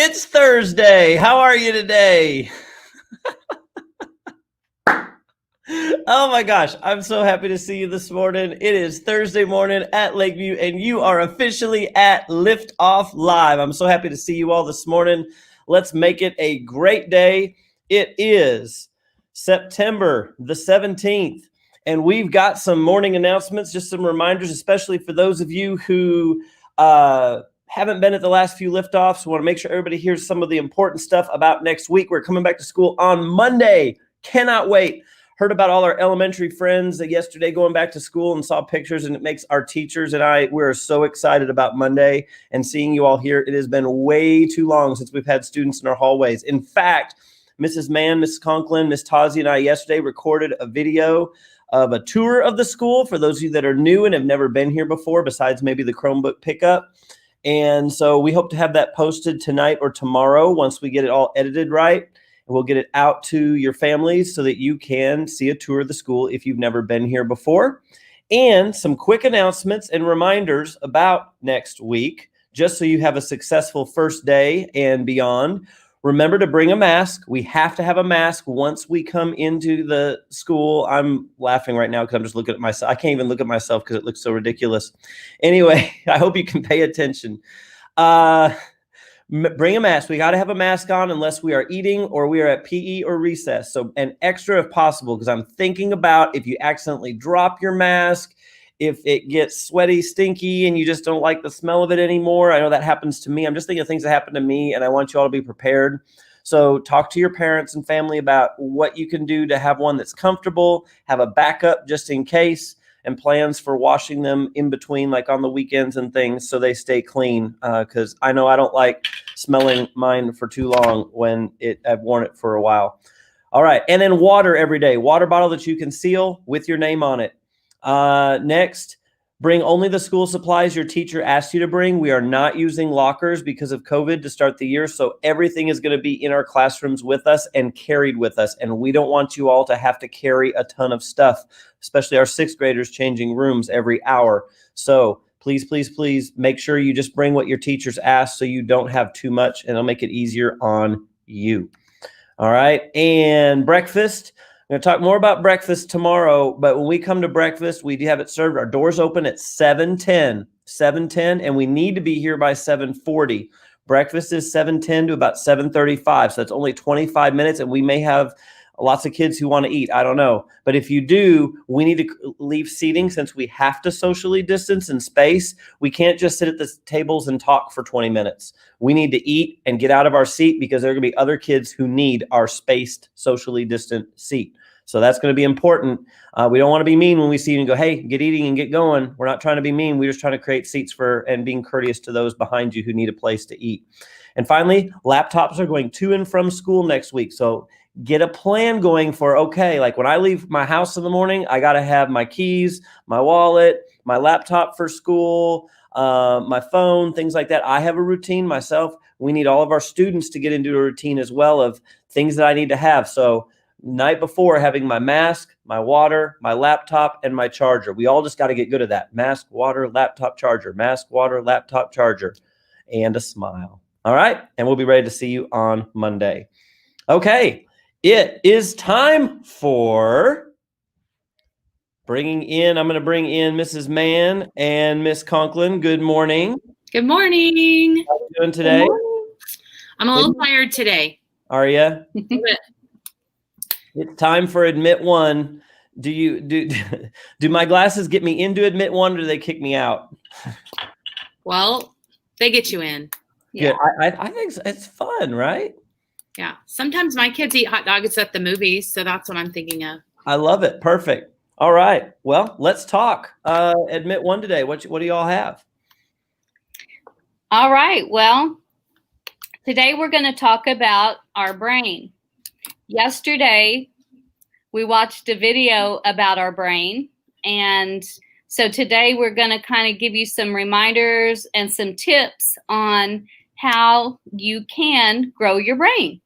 It's Thursday. How are you today? Oh my gosh, I'm so happy to see you this morning. It is Thursday morning at Lakeview, and you are officially at LIftoff Live. I'm so happy to see you all this morning. Let's make it a great day. It is September the 17th, and we've got some morning announcements, just some reminders, especially for those of you who haven't been at the last few liftoffs. We want to make sure everybody hears some of the important stuff about next week. We're coming back to school on Monday. Cannot wait. Heard about all our elementary friends yesterday going back to school and saw pictures, and it makes our teachers and we're so excited about Monday and seeing you all here. It has been way too long since we've had students in our hallways. In fact, Mrs. Mann, Mrs. Conklin, Miss Tazi, and I yesterday recorded a video of a tour of the school for those of you that are new and have never been here before, besides maybe the Chromebook pickup. And so we hope to have that posted tonight or tomorrow once we get it all edited right. And we'll get it out to your families so that you can see a tour of the school if you've never been here before. And some quick announcements and reminders about next week, just so you have a successful first day and beyond. Remember to bring a mask. We have to have a mask once we come into the school. I'm laughing right now because I'm just looking at myself. I can't even look at myself because it looks so ridiculous. Anyway, I hope you can pay attention. Bring a mask. We got to have a mask on unless we are eating or we are at PE or recess. So an extra if possible, because I'm thinking about if you accidentally drop your mask, if it gets sweaty, stinky, and you just don't like the smell of it anymore. I know that happens to me. I'm just thinking of things that happen to me, and I want you all to be prepared. So talk to your parents and family about what you can do to have one that's comfortable, have a backup just in case, and plans for washing them in between, like on the weekends and things, so they stay clean. Because I know I don't like smelling mine for too long when I've worn it for a while. All right, and then water every day. Water bottle that you can seal with your name on it. Next, bring only the school supplies your teacher asked you to bring. We are not using lockers because of COVID to start the year, so everything is going to be in our classrooms with us and carried with us, and we don't want you all to have to carry a ton of stuff, especially our sixth graders changing rooms every hour. So please, please, please make sure you just bring what your teachers ask so you don't have too much, and it'll make it easier on you. All right, and breakfast. I'm going to talk more about breakfast tomorrow, but when we come to breakfast, we do have it served. Our doors open at 7:10, and we need to be here by 7:40. Breakfast is 7:10 to about 7:35, so that's only 25 minutes, and we may have lots of kids who want to eat. I don't know. But if you do, we need to leave seating since we have to socially distance and space. We can't just sit at the tables and talk for 20 minutes. We need to eat and get out of our seat because there are going to be other kids who need our spaced, socially distant seat. So that's going to be important. We don't want to be mean when we see you and go, hey, get eating and get going. We're not trying to be mean. We're just trying to create seats and being courteous to those behind you who need a place to eat. And finally, laptops are going to and from school next week. So get a plan going for, okay, like when I leave my house in the morning, I got to have my keys, my wallet, my laptop for school, my phone, things like that. I have a routine myself. We need all of our students to get into a routine as well of things that I need to have. So night before, having my mask, my water, my laptop, and my charger. We all just got to get good at that. Mask, water, laptop, charger. Mask, water, laptop, charger, and a smile. All right, and we'll be ready to see you on Monday. Okay, it is time for bringing in, I'm going to bring in Mrs. Mann and Miss Conklin. Good morning. Good morning. How are you doing today? I'm a little tired today. Are you? It's time for admit one. Do my glasses get me into admit one, or do they kick me out? Well, they get you in. Yeah, I think it's fun, right? Yeah. Sometimes my kids eat hot dogs at the movies, so that's what I'm thinking of. I love it. Perfect. All right. Well, let's talk. Admit one today. What do y'all have? All right. Well, today we're going to talk about our brain. Yesterday, we watched a video about our brain. And so today we're going to kind of give you some reminders and some tips on how you can grow your brain.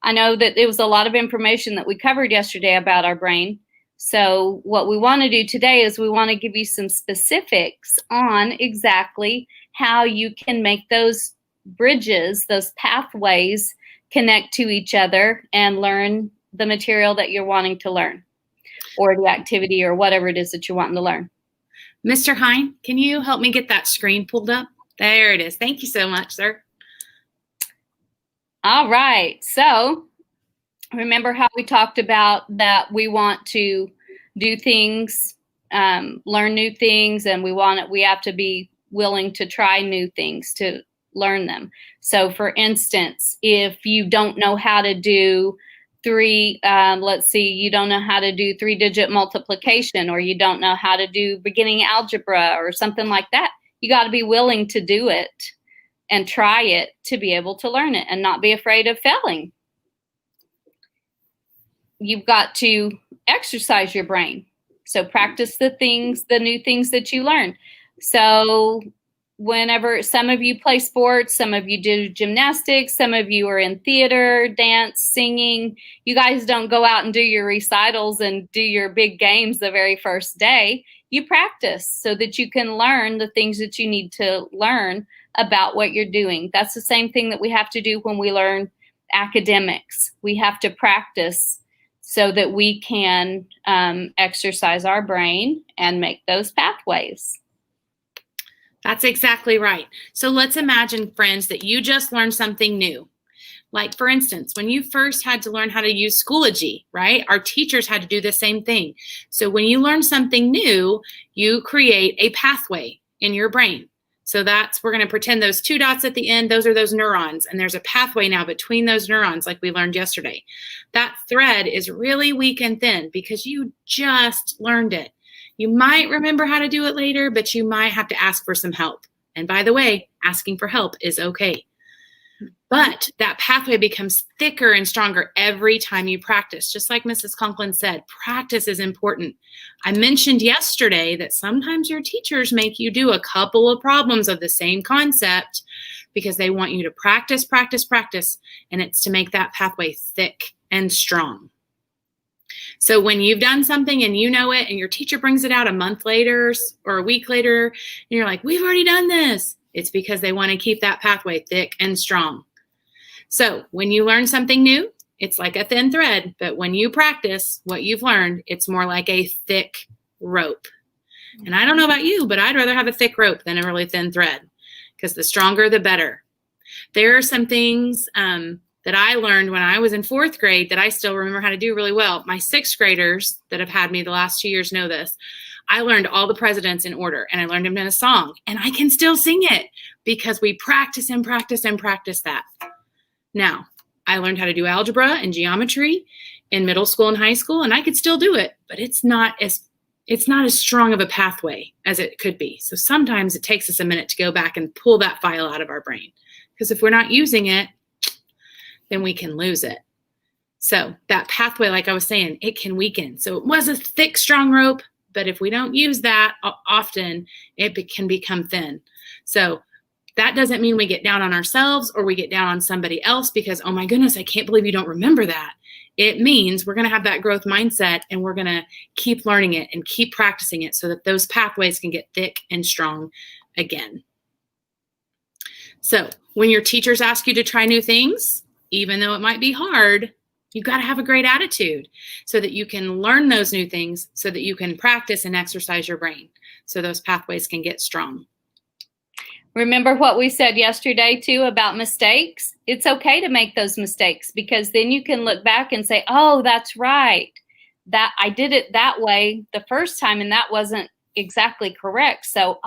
I know that it was a lot of information that we covered yesterday about our brain. So what we want to do today is we want to give you some specifics on exactly how you can make those bridges, those pathways connect to each other and learn the material that you're wanting to learn, or the activity or whatever it is that you're wanting to learn. Mr. Hine, can you help me get that screen pulled up? There it is. Thank you so much, sir. All right. So remember how we talked about that we want to do things, learn new things, and we have to be willing to try new things to learn them. So for instance, if you don't know how to do you don't know how to do 3-digit multiplication, or you don't know how to do beginning algebra or something like that, you got to be willing to do it and try it to be able to learn it and not be afraid of failing. You've got to exercise your brain. So practice the new things that you learn. So whenever some of you play sports, some of you do gymnastics, some of you are in theater, dance, singing, you guys don't go out and do your recitals and do your big games the very first day. You practice so that you can learn the things that you need to learn about what you're doing. That's the same thing that we have to do when we learn academics. We have to practice so that we can exercise our brain and make those pathways. That's exactly right. So let's imagine, friends, that you just learned something new. Like, for instance, when you first had to learn how to use Schoology, right? Our teachers had to do the same thing. So when you learn something new, you create a pathway in your brain. So we're going to pretend those 2 dots at the end, those are those neurons. And there's a pathway now between those neurons, like we learned yesterday. That thread is really weak and thin because you just learned it. You might remember how to do it later, but you might have to ask for some help. And by the way, asking for help is okay. But that pathway becomes thicker and stronger every time you practice. Just like Mrs. Conklin said, practice is important. I mentioned yesterday that sometimes your teachers make you do a couple of problems of the same concept because they want you to practice, practice, practice, and it's to make that pathway thick and strong. So when you've done something and you know it and your teacher brings it out a month later or a week later, and you're like, we've already done this. It's because they want to keep that pathway thick and strong. So when you learn something new, it's like a thin thread. But when you practice what you've learned, it's more like a thick rope. And I don't know about you, but I'd rather have a thick rope than a really thin thread because the stronger, the better. There are some things that I learned when I was in 4th grade that I still remember how to do really well. My 6th graders that have had me the last 2 years know this. I learned all the presidents in order, and I learned them in a song, and I can still sing it because we practice and practice and practice that. Now, I learned how to do algebra and geometry in middle school and high school, and I could still do it, but it's not as strong of a pathway as it could be. So sometimes it takes us a minute to go back and pull that file out of our brain, because if we're not using it, then we can lose it. So that pathway, like I was saying, it can weaken. So it was a thick, strong rope, but if we don't use that often, it can become thin. So that doesn't mean we get down on ourselves or we get down on somebody else because, oh my goodness, I can't believe you don't remember that. It means we're going to have that growth mindset and we're going to keep learning it and keep practicing it so that those pathways can get thick and strong again. So when your teachers ask you to try new things, even though it might be hard, you've got to have a great attitude so that you can learn those new things so that you can practice and exercise your brain so those pathways can get strong. Remember what we said yesterday too about mistakes? It's okay to make those mistakes because then you can look back and say, oh, that's right. That I did it that way the first time and that wasn't exactly correct. So,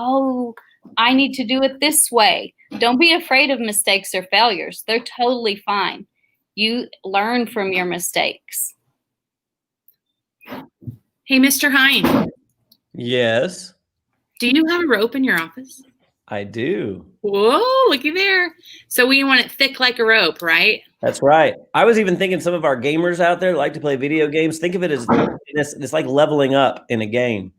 I need to do it this way. Don't be afraid of mistakes or failures. They're totally fine. You learn from your mistakes. Hey, Mr. Hine. Yes. Do you have a rope in your office? I do. Whoa, looky there. So we want it thick like a rope, right? That's right. I was even thinking some of our gamers out there like to play video games. Think of it as it's like leveling up in a game.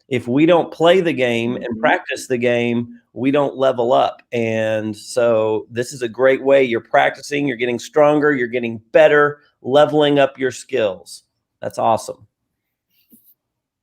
If we don't play the game and practice the game, we don't level up. And so this is a great way. You're practicing, you're getting stronger, you're getting better, leveling up your skills. That's awesome.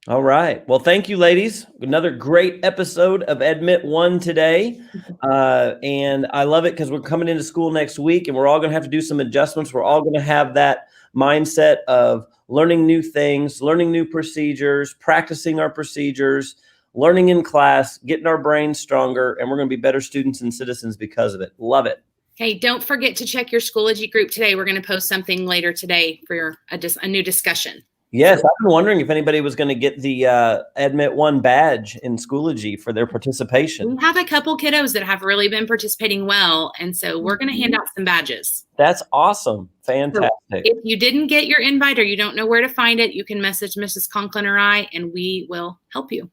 All right. Well, thank you, ladies. Another great episode of Admit One today. And I love it because we're coming into school next week and we're all going to have to do some adjustments. We're all going to have that mindset of learning new things, learning new procedures, practicing our procedures, learning in class, getting our brains stronger, and we're going to be better students and citizens because of it. Love it. Hey, don't forget to check your Schoology group today. We're going to post something later today for a new discussion. Yes, I've been wondering if anybody was going to get the Admit One badge in Schoology for their participation. We have a couple kiddos that have really been participating well, and so we're going to hand out some badges. That's awesome. Fantastic. So if you didn't get your invite or you don't know where to find it, you can message Mrs. Conklin or I, and we will help you.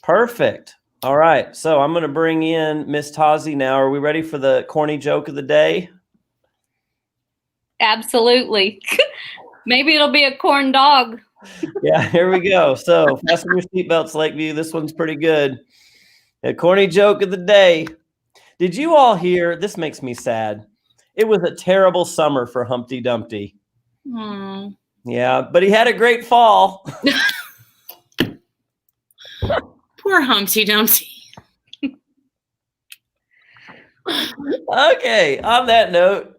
Perfect. All right. So I'm going to bring in Miss Tazi now. Are we ready for the corny joke of the day? Absolutely. Maybe it'll be a corn dog. Yeah, here we go. So fasten your seatbelts, Lakeview. This one's pretty good. A corny joke of the day. Did you all hear? This makes me sad. It was a terrible summer for Humpty Dumpty. Oh. Yeah, but he had a great fall. Poor Humpty Dumpty. Okay, on that note,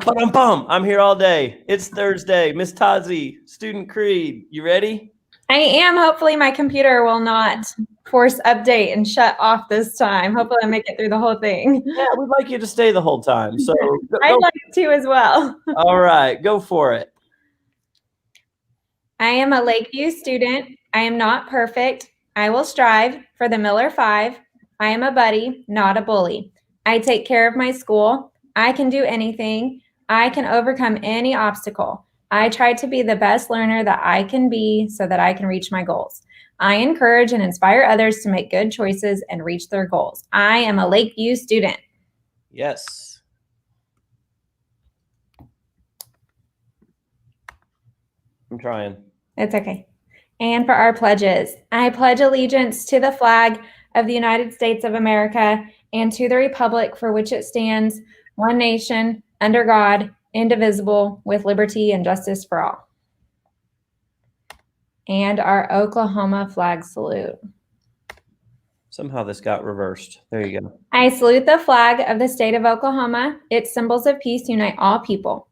I'm here all day. It's Thursday. Miss Tazi, Student Creed, you ready? I am. Hopefully my computer will not force update and shut off this time. Hopefully I make it through the whole thing. Yeah, we'd like you to stay the whole time. So I'd like to as well. All right, go for it. I am a Lakeview student. I am not perfect. I will strive for the Miller 5. I am a buddy, not a bully. I take care of my school. I can do anything. I can overcome any obstacle. I try to be the best learner that I can be so that I can reach my goals. I encourage and inspire others to make good choices and reach their goals. I am a Lakeview student. Yes. I'm trying. It's okay. And for our pledges, I pledge allegiance to the flag of the United States of America and to the republic for which it stands, one nation, under God, indivisible, with liberty and justice for all. And our Oklahoma flag salute. Somehow this got reversed. There you go. I salute the flag of the state of Oklahoma. Its symbols of peace unite all people.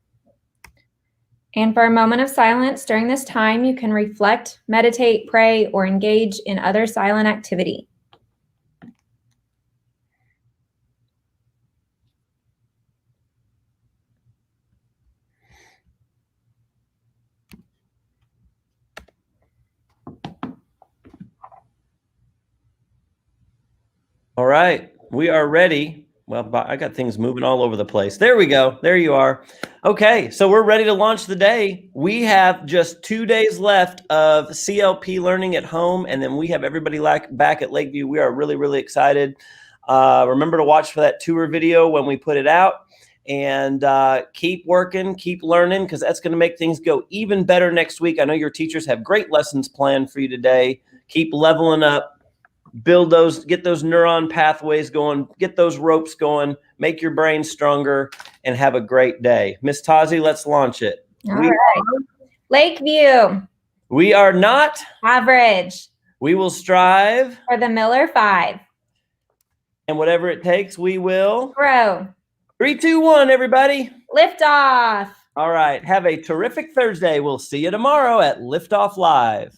And for a moment of silence during this time, you can reflect, meditate, pray, or engage in other silent activity. All right, we are ready. Well, I got things moving all over the place. There we go. There you are. Okay, so we're ready to launch the day. We have just 2 days left of CLP learning at home, and then we have everybody back at Lakeview. We are really, really excited. Remember to watch for that tour video when we put it out, and keep working, keep learning, because that's going to make things go even better next week. I know your teachers have great lessons planned for you today. Keep leveling up. Build those, get those neuron pathways going, get those ropes going, make your brain stronger, and have a great day. Miss Tazi, let's launch it. All right. Lakeview. We are not Average. We will strive For the Miller 5. And whatever it takes, we will Grow. 3, 2, 1, everybody. Lift off. All right. Have a terrific Thursday. We'll see you tomorrow at LIftoff Live.